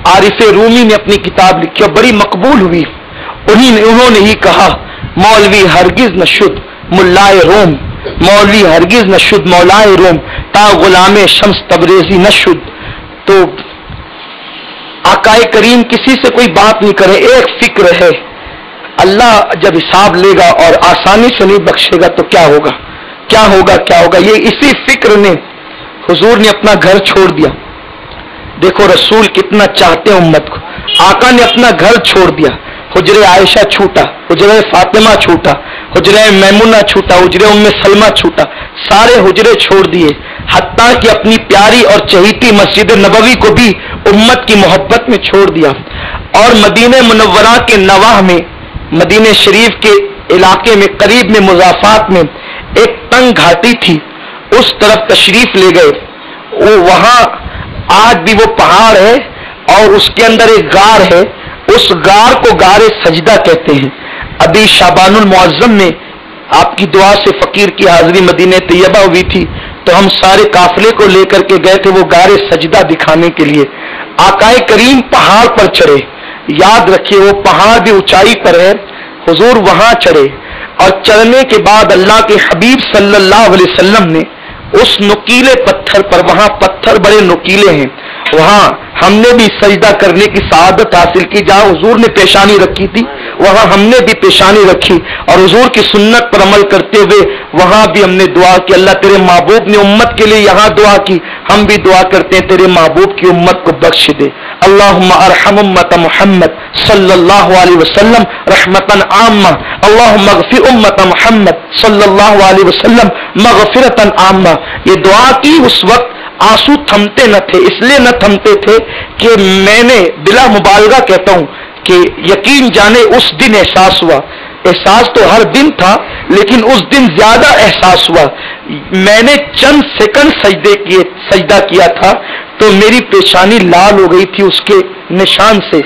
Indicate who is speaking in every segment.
Speaker 1: आरिफ रूमी ने अपनी किताब लिखी और बड़ी मकबूल हुई। उन्होंने ही कहा, मौलवी हरगिज न शुद्ध मुल्लाए रोम, मौलवी हरगिज न शुद्ध मौलाए रोम, ता गुलामे शम्स तबरेजी न शुद्ध। तो आकाए करीम किसी से कोई बात नहीं करे, एक फिक्र है, अल्लाह जब हिसाब लेगा और आसानी से नहीं बख्शेगा तो क्या होगा, क्या होगा, क्या होगा। ये इसी फिक्र ने हुजूर ने अपना घर छोड़ दिया। देखो रसूल कितना चाहते हैं उम्मत को। आका ने अपना घर छोड़ दिया, हुजरे आयशा छूटा, हुजरे फातिमा छूटा, हुजरे मैमुना छूटा, हुजरे उम्मे सलमा छूटा, सारे हुजरे छोड़ दिए, हत्ता कि अपनी प्यारी और चहीती मस्जिद नबवी को भी उम्मत की मोहब्बत में छोड़ दिया। और मदीने मुनव्वरा के नवाह में, मदीने शरीफ के इलाके में करीब में मुजाफात में एक तंग घाटी थी, उस तरफ तशरीफ ले गए। वो वहां आज भी वो पहाड़ है और उसके अंदर एक गार है, उस गार को गारे सजदा कहते हैं। अभी शाबानुल मुअज्जम में आपकी दुआ से फकीर की हाजिरी मदीने तैयबा हुई थी, तो हम सारे काफिले को लेकर के गए थे वो गारे सजदा दिखाने के लिए। आकाए करीम पहाड़ पर चढ़े, याद रखिए वो पहाड़ भी ऊंचाई पर है, हुजूर वहां चढ़े और चढ़ने के बाद अल्लाह के हबीब सल्लल्लाहु अलैहि वसल्लम ने उस नुकीले पत्थर पर, वहां पत्थर बड़े नुकीले हैं, वहां हमने भी सजदा करने की सआदत हासिल की। जहां हुजूर ने पेशानी रखी थी वहां हमने भी पेशानी रखी और हुजूर की सुन्नत पर अमल करते हुए वहां भी हमने दुआ की। अल्लाह तेरे महबूब ने उम्मत के लिए यहां दुआ की, हम भी दुआ करते हैं तेरे महबूब की उम्मत को बख्श दे। अल्लाहुम्मा अरहम उम्मत मुहम्मद सल्लल्लाहु अलैहि वसल्लम रहमतन आम्मा, अल्लाहुम्मा अगफिर उम्मत मुहम्मद सल्लल्लाहु अलैहि वसल्लम मगफिरतन आम्मा। ये दुआ की उस वक्त आंसू थमते न थे, इसलिए न थमते थे कि मैंने बिला मुबालगा कहता हूं कि यकीन जाने उस दिन एहसास हुआ, एहसास तो हर दिन था लेकिन उस दिन ज्यादा एहसास हुआ। मैंने चंद सेकंड सजदा किया था तो मेरी पेशानी लाल हो गई थी, उसके निशान से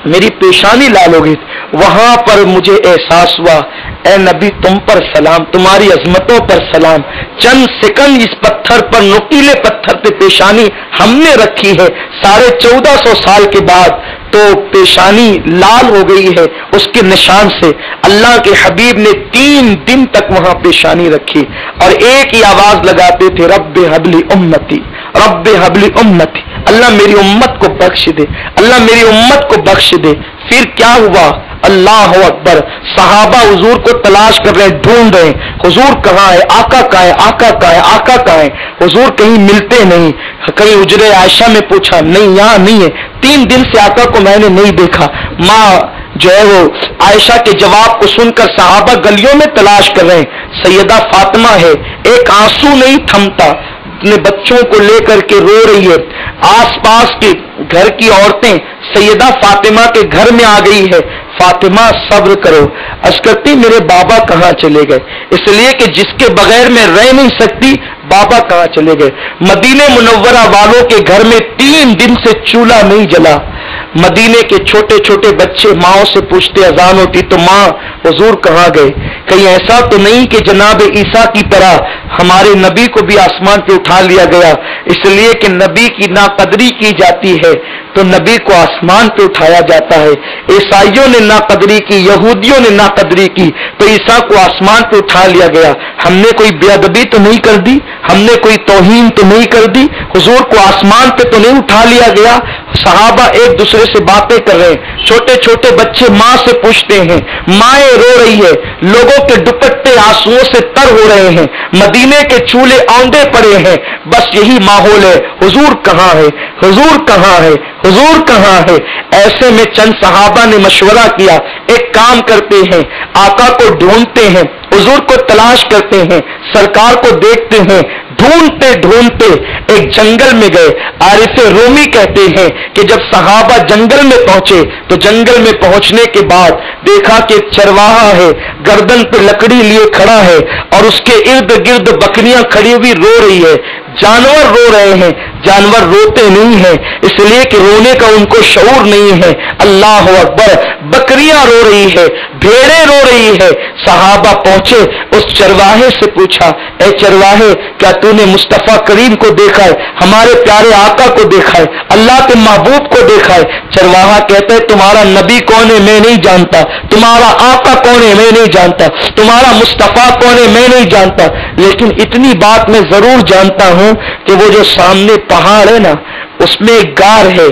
Speaker 1: मेरी पेशानी लाल हो गई। वहां पर मुझे एहसास हुआ, ए नबी तुम पर सलाम, तुम्हारी अजमतों पर सलाम। चंद सेकंड इस पत्थर पर, नुकीले पत्थर पे पेशानी हमने रखी है 1450 साल के बाद, तो पेशानी लाल हो गई है उसके निशान से। अल्लाह के हबीब ने 3 दिन तक वहां पेशानी रखी और एक ही आवाज लगाते थे, रब्बे हबली उम्मती, रब्बे हबली उम्मती, अल्लाह मेरी उम्मत को बख्श दे, अल्लाह मेरी उम्मत को बख्श दे। फिर क्या हुआ, अल्लाह अकबर, सहाबा हुजूर को तलाश कर रहे, ढूंढ रहे, हुजूर कहाँ है, आका कहाँ है, आका कहाँ है, आका कहाँ है, हुजूर कहीं मिलते नहीं। कहीं हुजरे आयशा में पूछा, नहीं यहाँ नहीं है, 3 दिन से आका को मैंने नहीं देखा। माँ जो है वो आयशा के जवाब को सुनकर सहाबा गलियों में तलाश कर रहे हैं। सैयदा फातिमा है, एक आंसू नहीं थमता, अपने बच्चों को लेकर के रो रही है। आसपास के घर की औरतें सैयदा फातिमा के घर में आ गई है, फातिमा सब्र करो। अस्करती मेरे बाबा कहाँ चले गए, इसलिए कि जिसके बगैर मैं रह नहीं सकती, बाबा कहाँ चले गए। मदीने मुनव्वरा वालों के घर में 3 दिन से चूल्हा नहीं जला। मदीने के छोटे छोटे बच्चे माओ से पूछते, अजान होती तो माँ हुजूर कहाँ गए। कहीं ऐसा तो नहीं कि जनाब ईसा की तरह हमारे नबी को भी आसमान पे उठा लिया गया, इसलिए कि नबी की नाकदरी की जाती है तो नबी को आसमान पे उठाया जाता है। ईसाइयों ने नाकदरी की, यहूदियों ने नाकदरी की, तो ईसा को आसमान पे उठा लिया गया। हमने कोई बेअदबी तो नहीं कर दी, हमने कोई तौहीन तो नहीं कर दी, हुजूर को आसमान पे तो नहीं उठा लिया गया। सहाबा एक दूसरे से बातें कर रहे हैं, छोटे छोटे बच्चे माँ से पूछते हैं, माएँ रो रही है, लोगों के दुपट्टे आंसुओं से तर हो रहे हैं, मदीने के चूल्हे औंधे पड़े हैं, बस यही माहौल है, हुजूर कहाँ है, हुजूर कहाँ है, हुजूर कहाँ है। ऐसे में चंद सहाबा ने मशवरा किया, एक काम करते हैं, आका को ढूंढते हैं, हुजूर को तलाश करते हैं, सरकार को देखते हैं। ढूंढते ढूंढते एक जंगल में गए। आरिफ रूमी कहते हैं कि जब सहाबा जंगल में पहुंचे तो जंगल में पहुंचने के बाद देखा कि चरवाहा है, गर्दन पे लकड़ी लिए खड़ा है और उसके इर्द गिर्द बकरियां खड़ी हुई रो रही है। जानवर रो रहे हैं, जानवर रोते नहीं हैं इसलिए कि रोने का उनको शऊर नहीं है। अल्लाह अकबर। बकरियां रो रही है, भेड़ें रो रही है। सहाबा पहुंचे, उस चरवाहे से पूछा, ए चरवाहे, क्या तूने मुस्तफा करीम को देखा है, हमारे प्यारे आका को देखा है, अल्लाह के महबूब को देखा है? चरवाहा कहते है, तुम्हारा नबी कौन है मैं नहीं जानता, तुम्हारा आका कौन है मैं नहीं जानता, तुम्हारा मुस्तफा कौन है मैं नहीं जानता, लेकिन इतनी बात मैं जरूर जानता हूं कि वो जो सामने पहाड़ है ना, उसमें एक गार है,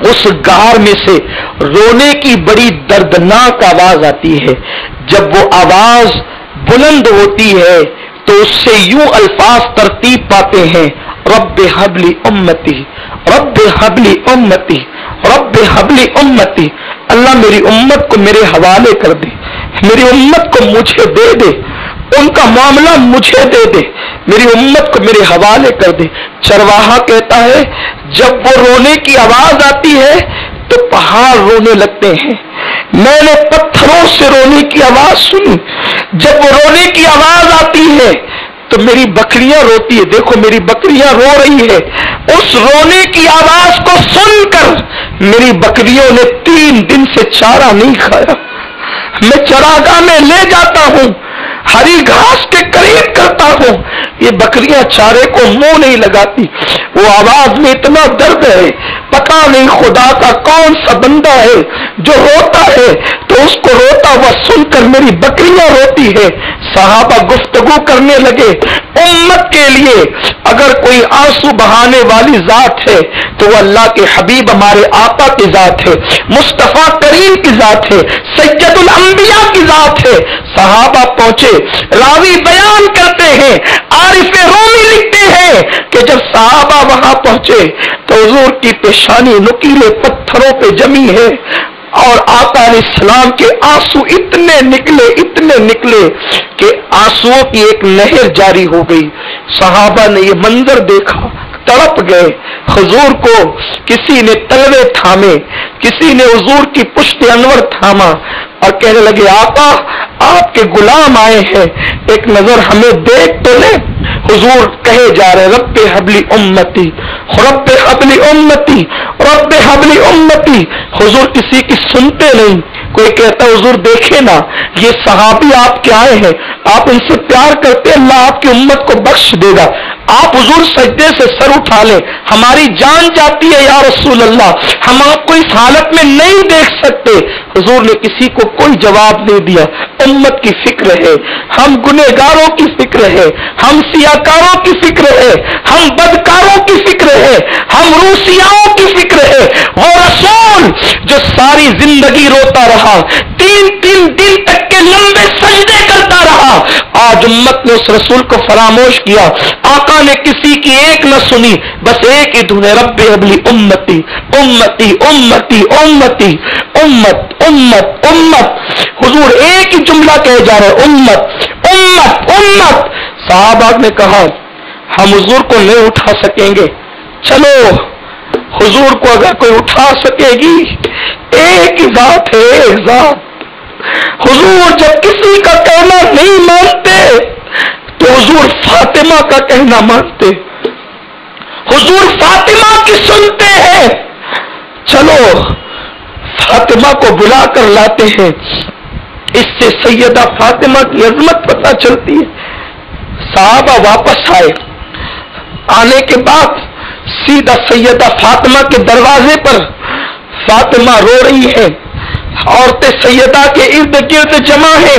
Speaker 1: उस गार में से रोने की बड़ी दर्दनाक आवाज आती है। जब वो आवाज बुलंद होती है तो उससे यूं अल्फाज तरतीब पाते हैं, रब्बे हबली उम्मती, रब्बे हबली उम्मती, रब्बे हबली उम्मती। अल्लाह मेरी उम्मत को मेरे हवाले कर दे, मेरी उम्मत को मुझे दे दे, उनका मामला मुझे दे दे, मेरी उम्मत को मेरे हवाले कर दे। चरवाहा कहता है, जब वो रोने की आवाज आती है तो पहाड़ रोने लगते हैं। मैंने पत्थरों से रोने की आवाज सुनी। जब वो रोने की आवाज आती है तो मेरी बकरियां रोती है। देखो मेरी बकरियां रो रही है। उस रोने की आवाज को सुनकर मेरी बकरियों ने 3 दिन से चारा नहीं खाया। मैं चरागाह में ले जाता हूं, हरी घास के करीब करता हूं, ये बकरियां चारे को मुंह नहीं लगाती। वो आवाज में इतना दर्द है, पता नहीं खुदा का कौन सा बंदा है जो रोता है, तो उसको रोता हुआ सुनकर मेरी बकरियां रोती है। सहाबा गुफ्तगू करने लगे, उम्मत के लिए अगर कोई आंसू बहाने वाली जात है तो वो अल्लाह के हबीब हमारे आका की जात है, मुस्तफा करीम की जात है, सैयदुल अंबिया की जात है। सहाबा पहुंचे, रावी बयान करते हैं, आरिफ रूमी लिखते हैं कि जब सहाबा वहां पहुंचे तो हुजूर की पेशानी नुकीले पत्थरों पे जमी है और आका अलैहिस्सलाम के आंसू इतने निकले कि आंसुओं की एक नहर जारी हो गई। सहाबा ने ये मंजर देखा, तड़प गए। हुजूर को किसी ने तलवे थामे, किसी ने हुजूर की पुश्त अनवर थामा और कहने लगे, आका आपके गुलाम आए हैं, एक नजर हमें देख तो ले। हुजूर कहे जा रहे, रब्बे हबली उम्मती, रब्बे हबली उम्मती, रब्बे हबली उम्मती। हुजूर किसी की सुनते नहीं। कोई कहता हुजूर देखे ना, ये सहाबी आपके आए हैं, आप इनसे प्यार करते, अल्लाह आपकी उम्मत को बख्श देगा। आप हुजूर सजदे से सर उठा लें, हमारी जान जाती है या रसूल अल्लाह, हम आपको इस हालत में नहीं देख सकते। हुजूर ने किसी को कोई जवाब नहीं दिया। उम्मत की फिक्र है, हम गुनहगारों की फिक्र है, हम सियाकारों की फिक्र है, हम बदकारों की फिक्र है, हम रूसियाओं की फिक्र है। वो रसूल जो सारी जिंदगी रोता रहा, 3-3 दिन तक के लंबे सजदे करता रहा, आज उम्मत ने उस रसूल को फरामोश किया। आका ने किसी की एक न सुनी, बस एक ही धुन है, रब्बे हबली उम्मती, उम्मती, उम्मती, उम्मती, उम्मत, उम्मत, उम्मत। हुजूर एक ही जुमला कहे जा रहे, उम्मत, उम्मत, उम्मत। साहबा ने कहा, हम हुजूर को नहीं उठा सकेंगे, चलो हुजूर को अगर कोई उठा सकेगी, एक ही जात है, एक जात। हुजूर जब किसी का कहना नहीं मानते तो हुजूर फातिमा का कहना मानते, हुजूर फातिमा की सुनते हैं। चलो फातिमा को बुला कर लाते हैं, इससे सैयदा फातिमा की अजमत पता चलती है। साहबा वापस आए, आने के बाद सीधा सैयदा फातिमा के दरवाजे पर फातिमा रो रही है, औरतें सैयदा के इर्द गिर्द जमा है।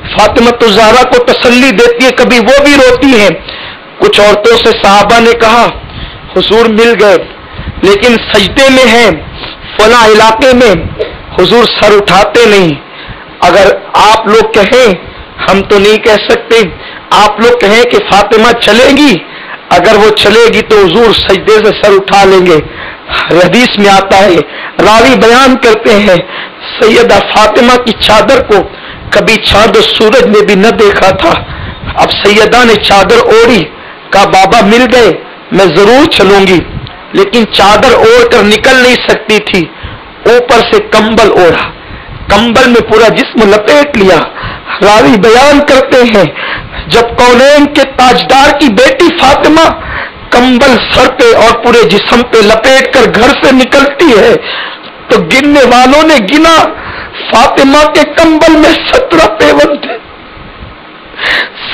Speaker 1: फातिमा तो ज़हरा को तसल्ली देती है, कभी वो भी रोती है। कुछ औरतों से साहबा ने कहा, हुजूर मिल गए लेकिन सजदे में हैं, फला इलाके में, हुजूर सर उठाते नहीं। अगर आप लोग कहें, हम तो नहीं कह सकते, आप लोग कहें कि फातिमा चलेगी, अगर वो चलेगी तो हुजूर सजदे से सर उठा लेंगे। हदीस में आता है, रावी बयान करते हैं, सैयदा फातिमा की चादर को कभी चांद सूरज ने भी न देखा था। अब सैयदा ने चादर ओढ़ी, कहा बाबा मिल गए, मैं जरूर चलूंगी, लेकिन चादर ओढ़ कर निकल नहीं सकती थी, ऊपर से कंबल ओढ़ा, कंबल में पूरा जिस्म लपेट लिया। रावी बयान करते हैं, जब कौनैन के ताजदार की बेटी फातिमा کمبل سر پہ اور پورے جسم پہ لپیٹ کر گھر سے نکلتی ہے تو گننے والوں نے گنا فاطمہ کے کمبل میں 17 پیون تھے.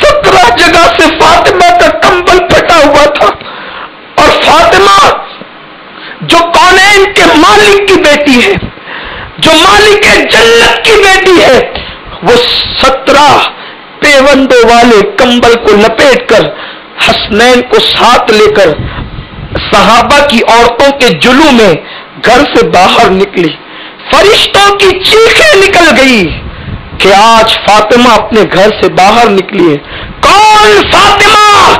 Speaker 1: 17 جگہ سے فاطمہ کا کمبل پھٹا ہوا تھا. اور فاطمہ جو کونین کے مالک کی بیٹی ہے, جو مالک جنت کی بیٹی ہے, وہ 17 پیوندوں والے کمبل کو لپیٹ کر حسنین کو ساتھ لے کر صحابہ کی عورتوں کے جلو میں گھر سے باہر نکلی. فرشتوں کی چیخیں نکل گئی کہ آج فاطمہ اپنے گھر سے باہر نکلی ہے. کون فاطمہ؟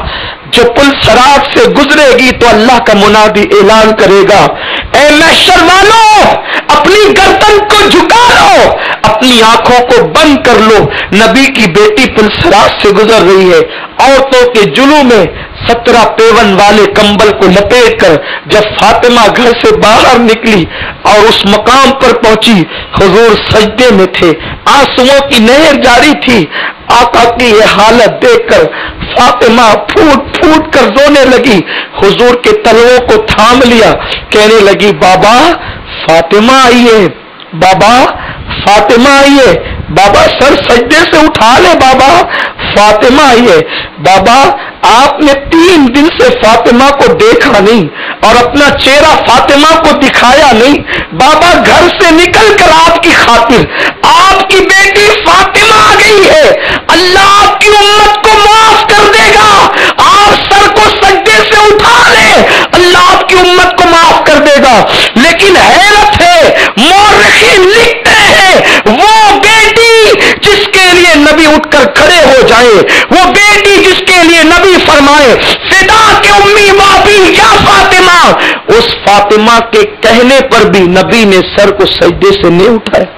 Speaker 1: جو پل صراط سے گزرے گی تو اللہ کا منادی اعلان کرے گا, اے محشر والوں, اپنی گردن کو جھکا لو, اپنی آنکھوں کو بند کر لو, نبی کی بیٹی پل صراط سے گزر رہی ہے. عورتوں کے جلو میں 17 پیون والے کمبل کو لپیٹ کر جب فاطمہ گھر سے باہر نکلی اور اس مقام پر پہنچی, حضور سجدے میں تھے, آنسوؤں کی نہر جاری تھی. آقا کی یہ حالت دیکھ کر فاطمہ پھوٹ پھوٹ کر رونے لگی. حضور کے تلووں کو تھام لیا, کہنے لگی بابا فاطمہ آئی ہے, بابا فاطمہ آئی ہے, بابا سر سجدے سے اٹھا لے, بابا فاطمہ آئی ہے. بابا آپ نے 3 دن سے فاطمہ کو دیکھا نہیں اور اپنا چہرہ فاطمہ کو دکھایا نہیں. بابا گھر سے نکل کر آپ کی خاطر آپ کی بیٹی فاطمہ آ گئی ہے. اللہ آپ کی امت کو معاف کر دے گا. آپ سر کو سجدے سے اٹھا لیں, اللہ آپ کی امت کو معاف کر دے گا. لیکن حیرت ہے, مورخین لکھتے ہیں وہ بیٹی جس کے لیے نبی اٹھ کر کھڑے ہو جائے, وہ بیٹی جس کے لیے نبی فرمائے فدا کے امی وابی یا فاطمہ, اس فاطمہ کے کہنے پر بھی نبی نے سر کو سجدے سے نہیں اٹھایا.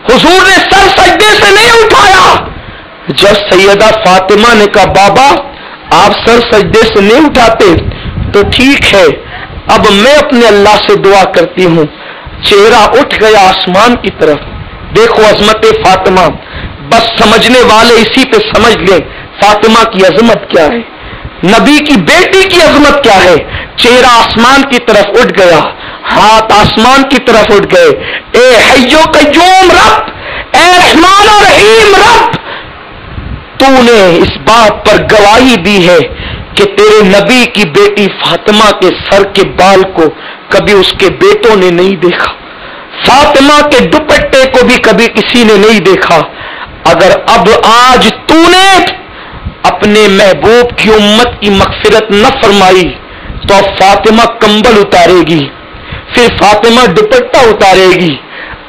Speaker 1: حضور نے سر سجدے سے نہیں اٹھایا. جب سیدہ فاطمہ نے کہا بابا آپ سر سجدے سے نہیں اٹھاتے تو ٹھیک ہے, اب میں اپنے اللہ سے دعا کرتی ہوں. چہرہ اٹھ گیا آسمان کی طرف. دیکھو عظمت فاطمہ, بس سمجھنے والے اسی پہ سمجھ لیں فاطمہ کی عظمت کیا ہے, نبی کی بیٹی کی عظمت کیا ہے. چہرہ آسمان کی طرف اٹھ گیا, ہاتھ آسمان کی طرف اٹھ گئے. اے حی و قیوم رب, اے رحمان و رحیم رب, تو نے اس بات پر گواہی دی ہے کہ تیرے نبی کی بیٹی فاطمہ کے سر کے بال کو کبھی اس کے بیٹوں نے نہیں دیکھا, فاطمہ کے دوپٹے کو بھی کبھی کسی نے نہیں دیکھا. اگر اب آج تو نے اپنے محبوب کی امت کی مغفرت نہ فرمائی تو اب فاطمہ کمبل اتارے گی, پھر فاطمہ دوپٹہ اتارے گی,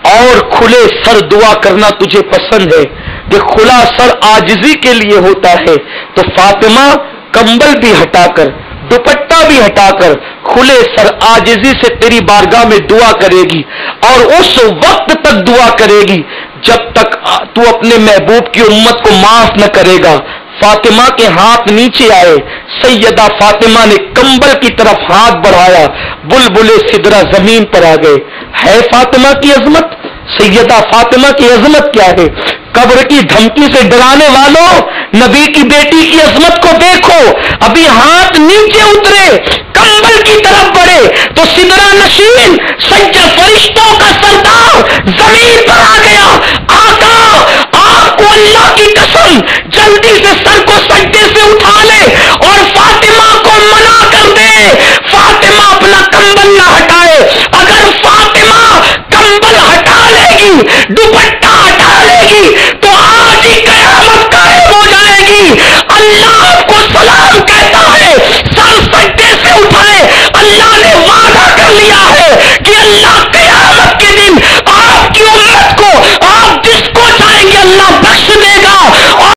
Speaker 1: اور کھلے سر دعا کرنا تجھے پسند ہے کہ کھلا سر عاجزی کے لیے ہوتا ہے, تو فاطمہ کمبل بھی ہٹا کر دوپٹہ بھی ہٹا کر کھلے سر عاجزی سے تیری بارگاہ میں دعا کرے گی, اور اس وقت تک دعا کرے گی جب تک تو اپنے محبوب کی امت کو معاف نہ کرے گا. فاطمہ کے ہاتھ نیچے آئے, سیدہ فاطمہ نے کمبل کی طرف ہاتھ بڑھایا, بلبلے سدرہ زمین پر آ گئے. ہے فاطمہ کی عظمت, سیدہ فاطمہ کی عظمت کیا ہے. قبر کی دھمکی سے ڈرانے والوں, نبی کی بیٹی کی عظمت کو دیکھو. ابھی ہاتھ نیچے اترے, کمبل کی طرف بڑھے تو سدرہ نشین سجدہ فرشتوں کا سردار زمین پر آ گیا. آقا آپ کو اللہ کی قسم جلدی سے سر کو سجدے سے اٹھا لے اور فاطمہ کو منع کر دے, فاطمہ اپنا کمبل نہ ہٹائے. اگر فاطمہ کمبل ہٹا لے گی, دوپٹہ ہٹا لے گی تو آج ہی قیامت قائم ہو جائے گی. اللہ آپ کو سلام کہتا ہے, سر سجدے سے اٹھائے. اللہ نے وعدہ کر لیا ہے